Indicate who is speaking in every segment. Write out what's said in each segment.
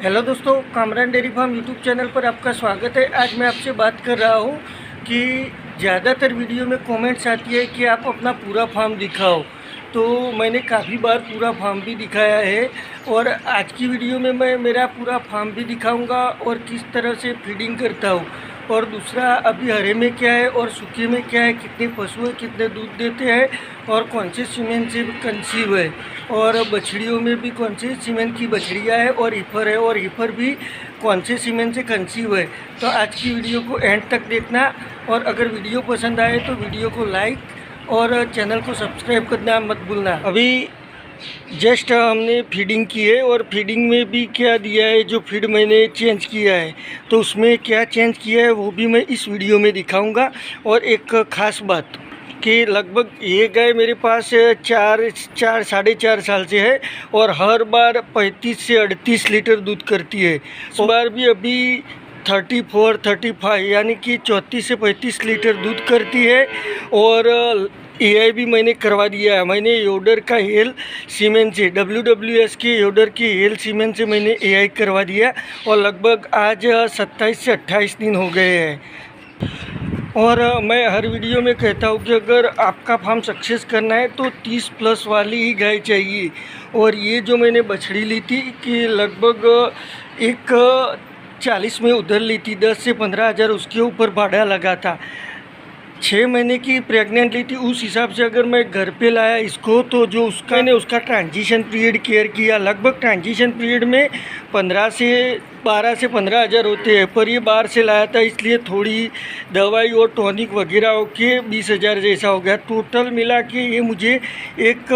Speaker 1: Hello दोस्तों, Kamran dairy farm YouTube channel पर आपका स्वागत है। आज मैं आपसे बात कर रहा हूँ कि ज़्यादातर वीडियो में कमेंट्स आती है कि आप अपना पूरा फार्म दिखाओ। तो मैंने काफ़ी बार पूरा फार्म भी दिखाया है और आज की वीडियो में मैं मेरा पूरा फार्म भी दिखाऊंगा और किस तरह से फीडिंग करता हूँ। और दूसरा, अभी हरे में क्या है और सूखे में क्या है, कितने पशु है, कितने दूध देते हैं और कौन से सीमेन से कंसीव है, और बछड़ियों में भी कौन से सीमेन की बछड़ियाँ है और हीफर है, और हीफर भी कौन से सीमेन से कंसीव है। तो आज की वीडियो को एंड तक देखना, और अगर वीडियो पसंद आए तो वीडियो को लाइक और चैनल को सब्सक्राइब करना मत भूलना। अभी जस्ट हमने फीडिंग की है और फीडिंग में भी क्या दिया है, जो फीड मैंने चेंज किया है तो उसमें क्या चेंज किया है वो भी मैं इस वीडियो में दिखाऊंगा। और एक ख़ास बात कि लगभग ये गाय मेरे पास 4-4.5 साल से है और हर बार 35 से 38 लीटर दूध करती है। इस बार भी अभी 34-35 यानी कि 34 से 35 लीटर दूध करती है। और एआई भी मैंने करवा दिया है। मैंने योडर का हेल सीमेंट से, WWS के योडर के हेल सीमेंट से मैंने एआई करवा दिया और लगभग आज 27 से 28 दिन हो गए हैं। और मैं हर वीडियो में कहता हूँ कि अगर आपका फार्म सक्सेस करना है तो 30+ वाली ही गाय चाहिए। और ये जो मैंने बछड़ी ली थी कि लगभग एक 40 में उधर ली थी, 10 से 15 हज़ार उसके ऊपर भाड़ा लगा था। 6 महीने की प्रेग्नेंट ली थी। उस हिसाब से अगर मैं घर पे लाया इसको तो जो उसका मैंने उसका ट्रांजिशन पीरियड केयर किया, लगभग ट्रांजिशन पीरियड में 12 से 15 हज़ार होते हैं, पर ये बाहर से लाया था इसलिए थोड़ी दवाई और टॉनिक वगैरह होके 20 हज़ार जैसा हो गया। टोटल मिला के ये मुझे एक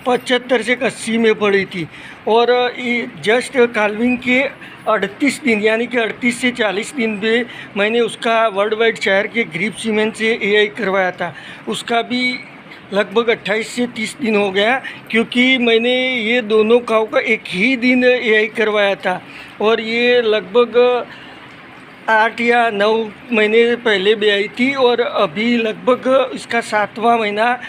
Speaker 1: 75 से 80 में पड़ी थी। और ये जस्ट काल्विंग के 38 दिन यानी कि 38 से 40 दिन में मैंने उसका वर्ल्ड वाइड शहर के ग्रीप सीमेंट से एआई करवाया था। उसका भी लगभग 28 से 30 दिन हो गया, क्योंकि मैंने ये दोनों काऊ का एक ही दिन एआई करवाया था। और ये लगभग 8 या 9 महीने पहले भी आई थी और अभी लगभग इसका 7वां महीना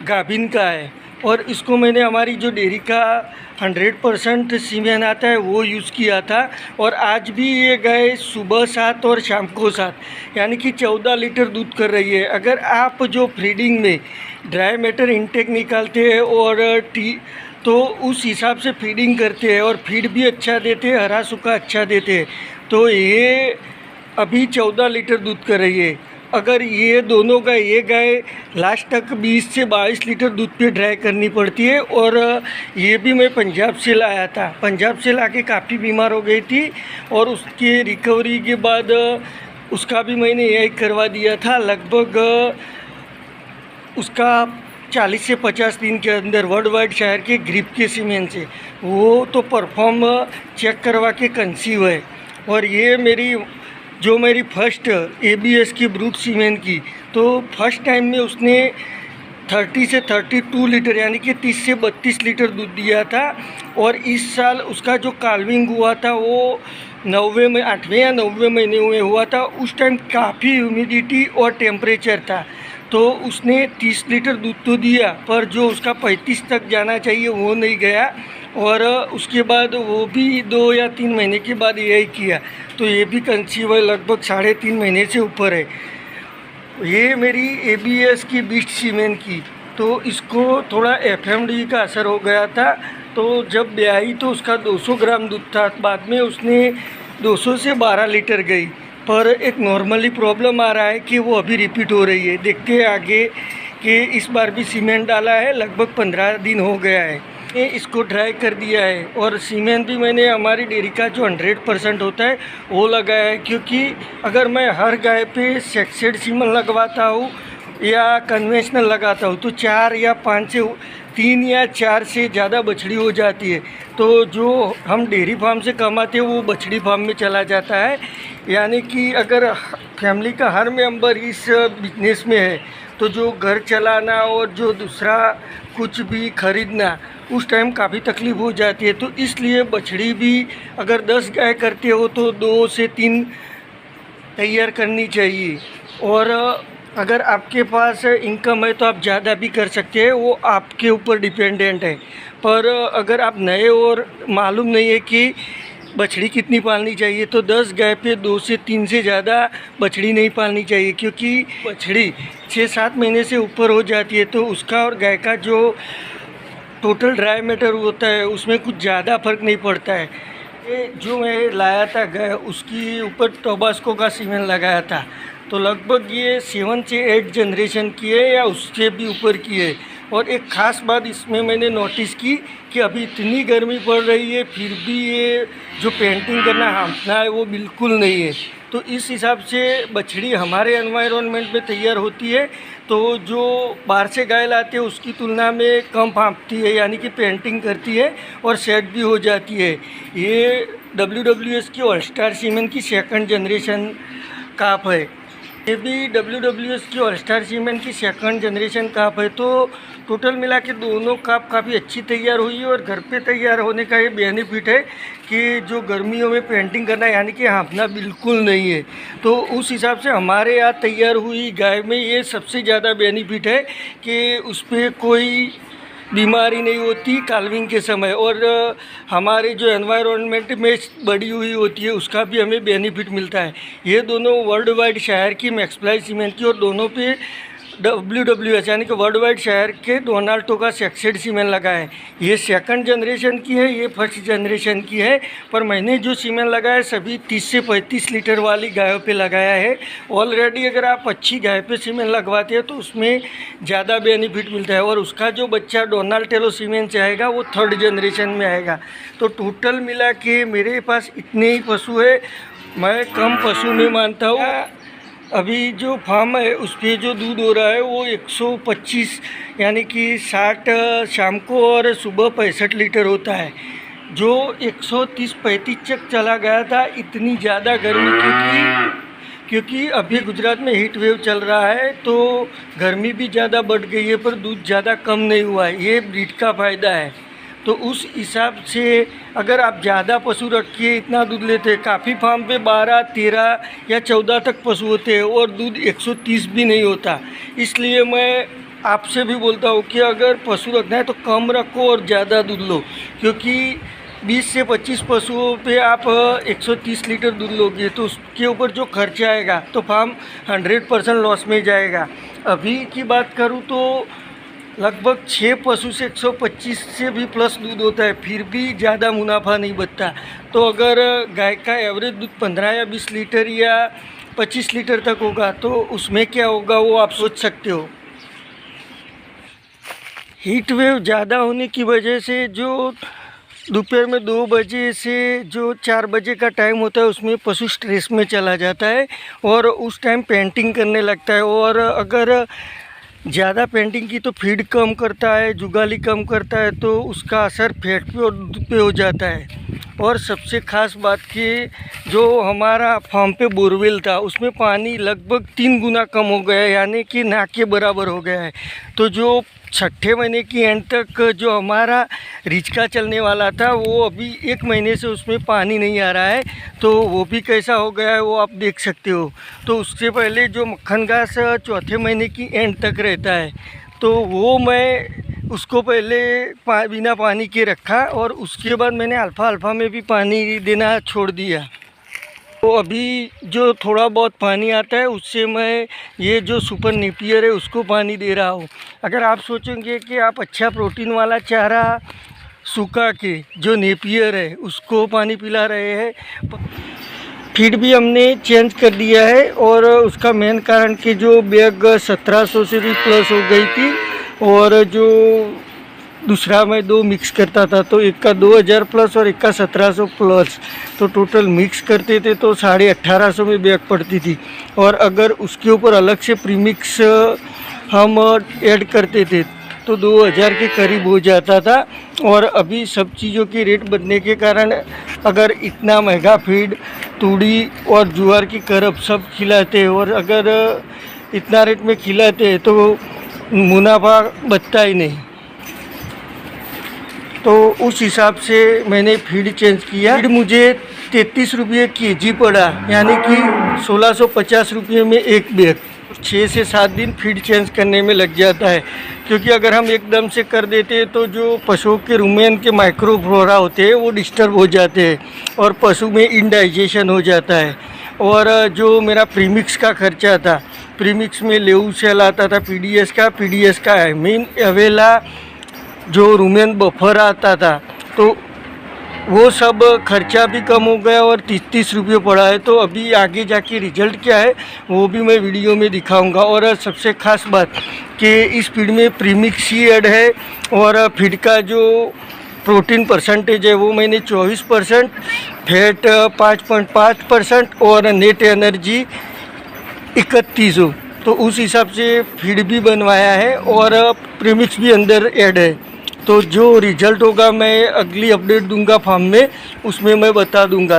Speaker 1: गाभिन का है। और इसको मैंने हमारी जो डेयरी का 100% सीमेन आता है वो यूज़ किया था। और आज भी ये गाय सुबह 7 और शाम को 7 यानी कि 14 लीटर दूध कर रही है। अगर आप जो फीडिंग में ड्राई मैटर इनटेक निकालते हैं और तो उस हिसाब से फीडिंग करते हैं और फीड भी अच्छा देते हैं, हरा सूखा अच्छा देते हैं, तो ये अभी 14 लीटर दूध कर रही है। अगर ये दोनों गाय, ये गाय लास्ट तक 20 से 22 लीटर दूध पे ड्राई करनी पड़ती है। और ये भी मैं पंजाब से लाया था, पंजाब से लाके काफ़ी बीमार हो गई थी और उसके रिकवरी के बाद उसका भी मैंने यही करवा दिया था। लगभग उसका 40 से 50 दिन के अंदर वर्ल्ड वाइड शहर के ग्रिप के सीमेंट से वो तो परफॉर्म चेक करवा के कंसीव है। और ये मेरी फर्स्ट ABS की ब्रूट सीमेंट की, तो फर्स्ट टाइम में उसने 30 से 32 लीटर यानी कि 30 से 32 लीटर दूध दिया था। और इस साल उसका जो काल्विंग हुआ था वो 8वें या 9वें महीने में हुआ था। उस टाइम काफ़ी ह्यूमिडिटी और टेम्परेचर था, तो उसने 30 लीटर दूध तो दिया, पर जो उसका 35 तक जाना चाहिए वो नहीं गया। और उसके बाद वो भी 2 या 3 महीने के बाद यही किया, तो ये भी कंसीव है, लगभग 3.5 महीने से ऊपर है। ये मेरी ABS की बीस्ट सीमेंट की, तो इसको थोड़ा FMD का असर हो गया था। तो जब ब्याई तो उसका 200 ग्राम दूध था, बाद में उसने 200 से 12 लीटर गई। पर एक नॉर्मली प्रॉब्लम आ रहा है कि वो अभी रिपीट हो रही है। देखते हैं आगे कि इस बार भी सीमेंट डाला है, लगभग 15 दिन हो गया है, इसको ड्राई कर दिया है। और सीमेंट भी मैंने हमारी डेयरी का जो 100% होता है वो लगाया है, क्योंकि अगर मैं हर गाय पे सेक्सेड सीमेंट लगवाता हूँ या कन्वेंशनल लगाता हूँ तो 3 या 4 से ज़्यादा बछड़ी हो जाती है। तो जो हम डेयरी फार्म से कमाते हैं वो बछड़ी फार्म में चला जाता है। यानी कि अगर फैमिली का हर मेंबर इस बिजनेस में है तो जो घर चलाना और जो दूसरा कुछ भी खरीदना उस टाइम काफ़ी तकलीफ़ हो जाती है। तो इसलिए बछड़ी भी अगर 10 गाय करते हो तो 2 से 3 तैयार करनी चाहिए। और अगर आपके पास इनकम है तो आप ज़्यादा भी कर सकते हैं, वो आपके ऊपर डिपेंडेंट है। पर अगर आप नए और मालूम नहीं है कि बछड़ी कितनी पालनी चाहिए, तो 10 गाय पे 2 से 3 से ज़्यादा बछड़ी नहीं पालनी चाहिए, क्योंकि बछड़ी 6-7 महीने से ऊपर हो जाती है तो उसका और गाय का जो टोटल ड्राई मैटर होता है उसमें कुछ ज़्यादा फर्क नहीं पड़ता है। ये जो मैं लाया था गाय, उसकी ऊपर टोबास्को का सीमेंट लगाया था, तो लगभग ये 7 से 8 जनरेशन की है या उससे भी ऊपर की है। और एक ख़ास बात इसमें मैंने नोटिस की कि अभी इतनी गर्मी पड़ रही है फिर भी ये जो पेंटिंग करना हाँफना है वो बिल्कुल नहीं है। तो इस हिसाब से बछड़ी हमारे एनवायरनमेंट में तैयार होती है, तो जो बाहर से गाय लाते हैं उसकी तुलना में कम हाँफती है, यानी कि पेंटिंग करती है और सेट भी हो जाती है। ये WWS की ऑल स्टार सीमेंट की 2nd जनरेशन काप है। ये भी WWS की ऑल स्टार सीमेंट की 2nd जनरेशन काप है। तो टोटल मिला के दोनों काप काफ़ी अच्छी तैयार हुई है। और घर पे तैयार होने का ये बेनिफिट है कि जो गर्मियों में पेंटिंग करना यानी कि हाँफना बिल्कुल नहीं है। तो उस हिसाब से हमारे यहाँ तैयार हुई गाय में ये सबसे ज़्यादा बेनिफिट है कि उस पर कोई बीमारी नहीं होती काल्विंग के समय। और हमारे जो एनवायरनमेंट में बड़ी हुई होती है उसका भी हमें बेनिफिट मिलता है। ये दोनों वर्ल्ड वाइड शहर की मैक्सप्लाई सीमेंट की, और दोनों पे WWS यानी कि वर्ल्ड वाइड शहर के डोनाल्टो का सेक्सेड सीमेंट लगा है। ये 2nd जनरेशन की है, ये 1st जनरेशन की है। पर मैंने जो सीमेंट लगाया सभी 30 से 35 लीटर वाली गायों पे लगाया है। ऑलरेडी अगर आप अच्छी गाय पे सीमेंट लगवाते हैं तो उसमें ज़्यादा बेनिफिट मिलता है। और उसका जो बच्चा डोनाल्टेलो सीमेंट से आएगा वो 3rd जनरेशन में आएगा। तो टोटल मिला के मेरे पास इतने ही पशु है, मैं कम पशु नहीं मानता हूँ। अभी जो फार्म है उस पर जो दूध हो रहा है वो 125 यानी कि 60 शाम को और सुबह 65 लीटर होता है, जो 130-35 तक चला गया था। इतनी ज़्यादा गर्मी क्योंकि अभी गुजरात में हीट वेव चल रहा है तो गर्मी भी ज़्यादा बढ़ गई है, पर दूध ज़्यादा कम नहीं हुआ है। ये ब्रीड का फ़ायदा है। तो उस हिसाब से अगर आप ज़्यादा पशु रखिए इतना दूध लेते हैं, काफ़ी फार्म पे 12, 13 या 14 तक पशु होते हैं और दूध 130 भी नहीं होता। इसलिए मैं आपसे भी बोलता हूँ कि अगर पशु रखना है तो कम रखो और ज़्यादा दूध लो, क्योंकि 20 से 25 पशुओं पे आप 130 लीटर दूध लोगे तो उसके ऊपर जो खर्चा आएगा तो फार्म 100% लॉस में जाएगा। अभी की बात करूँ तो लगभग 6 पशु से 125 से भी प्लस दूध होता है, फिर भी ज़्यादा मुनाफा नहीं बचता। तो अगर गाय का एवरेज दूध 15 या 20 लीटर या 25 लीटर तक होगा तो उसमें क्या होगा वो आप सोच सकते हो। हीट वेव ज़्यादा होने की वजह से जो दोपहर में 2 बजे से जो 4 बजे का टाइम होता है उसमें पशु स्ट्रेस में चला जाता है और उस टाइम पेंटिंग करने लगता है। और अगर ज़्यादा पेंटिंग की तो फीड कम करता है, जुगाली कम करता है, तो उसका असर फैट पे और दूध पे हो जाता है। और सबसे ख़ास बात कि जो हमारा फार्म पे बोरवेल था उसमें पानी लगभग 3 गुना कम हो गया है, यानी कि ना के बराबर हो गया है। तो जो 6ठे महीने की एंड तक जो हमारा रिचका चलने वाला था वो अभी 1 महीने से उसमें पानी नहीं आ रहा है, तो वो भी कैसा हो गया है वो आप देख सकते हो। तो उससे पहले जो मक्खन घास 4थे महीने की एंड तक रहता है तो वो मैं उसको पहले बिना पानी के रखा और उसके बाद मैंने अल्फ़ा में भी पानी देना छोड़ दिया। तो अभी जो थोड़ा बहुत पानी आता है उससे मैं ये जो सुपर नेपियर है उसको पानी दे रहा हूँ। अगर आप सोचेंगे कि आप अच्छा प्रोटीन वाला चारा सूखा के जो नेपियर है उसको पानी पिला रहे हैं, फीड भी हमने चेंज कर दिया है। और उसका मेन कारण कि जो बैग 1700 से भी प्लस हो गई थी और जो दूसरा मैं 2 मिक्स करता था तो एक का 2000 प्लस और एक का 1700 प्लस, तो टोटल मिक्स करते थे तो 1850 में बैग पड़ती थी। और अगर उसके ऊपर अलग से प्रीमिक्स हम ऐड करते थे तो 2000 के करीब हो जाता था। और अभी सब चीज़ों के रेट बढ़ने के कारण अगर इतना महंगा फीड तूड़ी और ज्वार की करब सब खिलाते हैं और अगर इतना रेट में खिलाते हैं तो मुनाफा बचता ही नहीं। तो उस हिसाब से मैंने फीड चेंज किया। फीड मुझे 33 रुपये kg पड़ा, यानी कि 1650 रुपये में एक बैग। 6 से 7 दिन फीड चेंज करने में लग जाता है, क्योंकि अगर हम एकदम से कर देते हैं तो जो पशुओं के रुमेन के माइक्रोफ्लोरा होते हैं वो डिस्टर्ब हो जाते हैं और पशु में इंडाइजेशन हो जाता है। और जो मेरा प्रीमिक्स का खर्चा था, प्रीमिक्स में लेवसेल आता था, पीडीएस का आई मीन अवेला जो रुमेन बफर आता था, तो वो सब खर्चा भी कम हो गया और 30 रुपये पड़ा है। तो अभी आगे जाके रिजल्ट क्या है वो भी मैं वीडियो में दिखाऊंगा। और सबसे ख़ास बात कि इस फीड में प्रीमिक्स ही ऐड है और फीड का जो प्रोटीन परसेंटेज है वो मैंने 24%, फैट 5.5% और नेट एनर्जी 31 हो, तो उस हिसाब से फीड भी बनवाया है और प्रीमिक्स भी अंदर ऐड है। तो जो रिज़ल्ट होगा मैं अगली अपडेट दूंगा फार्म में, उसमें मैं बता दूंगा।